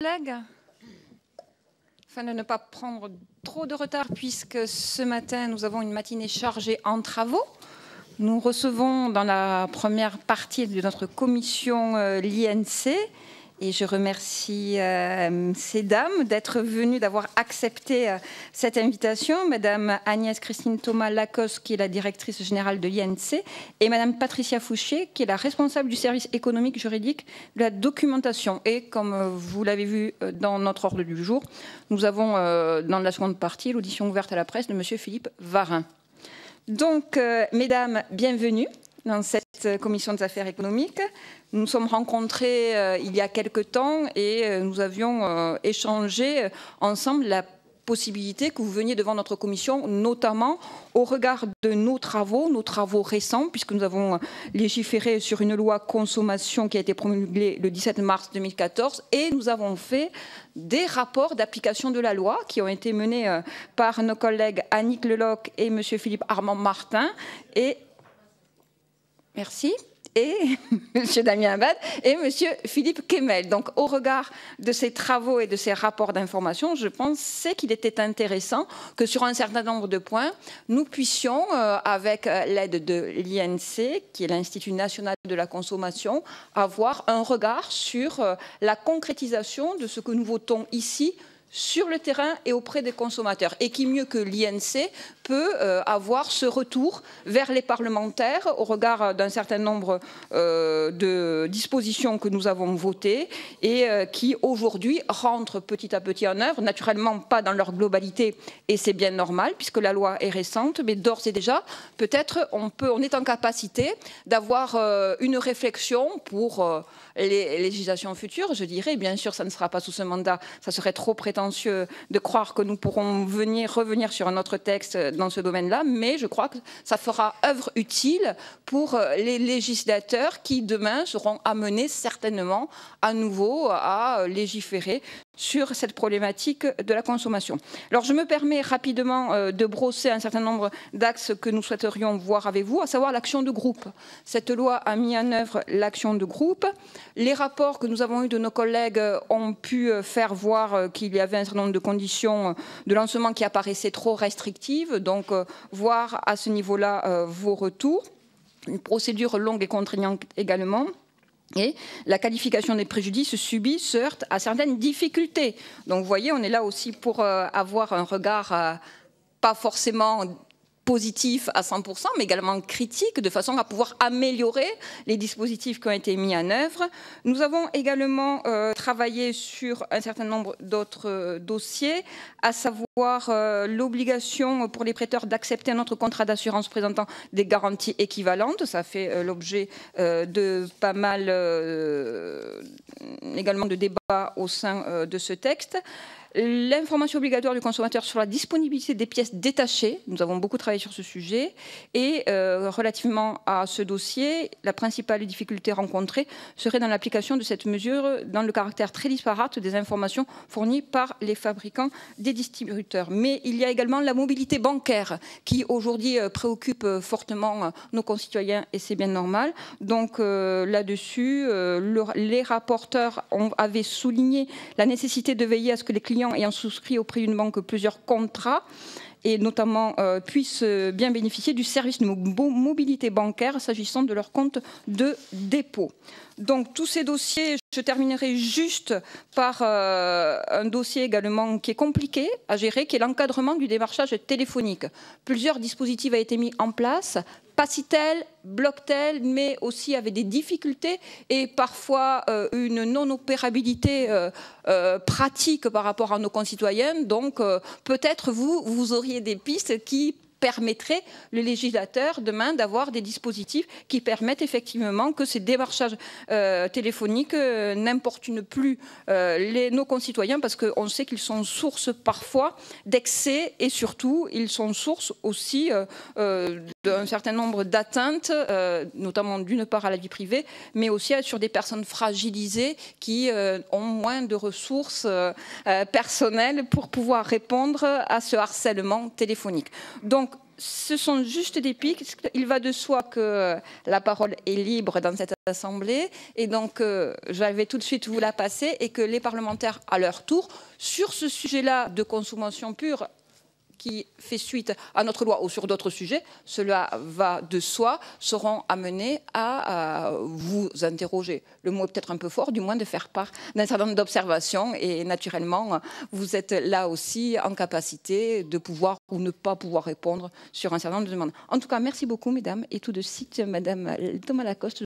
collègues, afin de ne pas prendre trop de retard, puisque ce matin, nous avons une matinée chargée en travaux. Nous recevons dans la première partie de notre commission l'INC, et je remercie ces dames d'être venues, d'avoir accepté cette invitation. Madame Agnès Christine Thomas-Lacoste, qui est la directrice générale de l'INC, et Madame Patricia Fouché, qui est la responsable du service économique juridique de la documentation. Et comme vous l'avez vu dans notre ordre du jour, nous avons dans la seconde partie l'audition ouverte à la presse de Monsieur Philippe Varin. Donc, mesdames, bienvenue dans cette commission des affaires économiques. Nous nous sommes rencontrés il y a quelque temps et nous avions échangé ensemble la possibilité que vous veniez devant notre commission, notamment au regard de nos travaux récents, puisque nous avons légiféré sur une loi consommation qui a été promulguée le 17 mars 2014, et nous avons fait des rapports d'application de la loi qui ont été menés par nos collègues Annick Leloc et M. Philippe Armand-Martin, et merci. Et M. Damien Abad et M. Philippe Kemel. Donc, au regard de ces travaux et de ces rapports d'information, je pensais qu'il était intéressant que sur un certain nombre de points, nous puissions, avec l'aide de l'INC, qui est l'Institut national de la consommation, avoir un regard sur la concrétisation de ce que nous votons ici sur le terrain et auprès des consommateurs. Et qui mieux que l'INC peut avoir ce retour vers les parlementaires au regard d'un certain nombre de dispositions que nous avons votées et qui aujourd'hui rentrent petit à petit en œuvre, naturellement pas dans leur globalité, et c'est bien normal puisque la loi est récente, mais d'ores et déjà peut-être on est en capacité d'avoir une réflexion pour les législations futures, je dirais. Bien sûr, ça ne sera pas sous ce mandat, ça serait trop prétentieux de croire que nous pourrons revenir sur un autre texte dans ce domaine-là, mais je crois que ça fera œuvre utile pour les législateurs qui, demain, seront amenés certainement à nouveau à légiférer sur cette problématique de la consommation. Alors, je me permets rapidement de brosser un certain nombre d'axes que nous souhaiterions voir avec vous, à savoir l'action de groupe. Cette loi a mis en œuvre l'action de groupe. Les rapports que nous avons eus de nos collègues ont pu faire voir qu'il y avait un certain nombre de conditions de lancement qui apparaissaient trop restrictives, donc voir à ce niveau-là vos retours. Une procédure longue et contraignante également. Et la qualification des préjudices subis se heurte à certaines difficultés. Donc vous voyez, on est là aussi pour avoir un regard pas forcément positif à 100%, mais également critique, de façon à pouvoir améliorer les dispositifs qui ont été mis en œuvre. Nous avons également travaillé sur un certain nombre d'autres dossiers, à savoir l'obligation pour les prêteurs d'accepter un autre contrat d'assurance présentant des garanties équivalentes. Ça fait l'objet de pas mal également de débats au sein de ce texte. L'information obligatoire du consommateur sur la disponibilité des pièces détachées, nous avons beaucoup travaillé sur ce sujet, et relativement à ce dossier, la principale difficulté rencontrée serait dans l'application de cette mesure dans le caractère très disparate des informations fournies par les fabricants des distributeurs. Mais il y a également la mobilité bancaire qui aujourd'hui préoccupe fortement nos concitoyens, et c'est bien normal. Donc là-dessus, les rapporteurs avaient souligné la nécessité de veiller à ce que les clients ayant souscrit auprès d'une banque plusieurs contrats et notamment puissent bien bénéficier du service de mobilité bancaire s'agissant de leur compte de dépôt. Donc tous ces dossiers, je terminerai juste par un dossier également qui est compliqué à gérer, qui est l'encadrement du démarchage téléphonique. Plusieurs dispositifs ont été mis en place, Pacitel, Blocktel, mais aussi avec des difficultés et parfois une non-opérabilité pratique par rapport à nos concitoyens. Donc peut-être vous auriez des pistes qui permettrait le législateur demain d'avoir des dispositifs qui permettent effectivement que ces démarchages téléphoniques n'importunent plus nos concitoyens, parce qu'on sait qu'ils sont source parfois d'excès et surtout ils sont source aussi d'un certain nombre d'atteintes, notamment d'une part à la vie privée, mais aussi sur des personnes fragilisées qui ont moins de ressources personnelles pour pouvoir répondre à ce harcèlement téléphonique. Donc ce sont juste des pics. Il va de soi que la parole est libre dans cette assemblée. Et donc, je vais tout de suite vous la passer et que les parlementaires, à leur tour, sur ce sujet-là de consommation pure, qui fait suite à notre loi ou sur d'autres sujets, cela va de soi, seront amenés à vous interroger. Le mot est peut-être un peu fort, du moins de faire part d'un certain nombre d'observations et naturellement, vous êtes là aussi en capacité de pouvoir ou ne pas pouvoir répondre sur un certain nombre de demandes. En tout cas, merci beaucoup, mesdames, et tout de suite, madame Thomas Lacoste.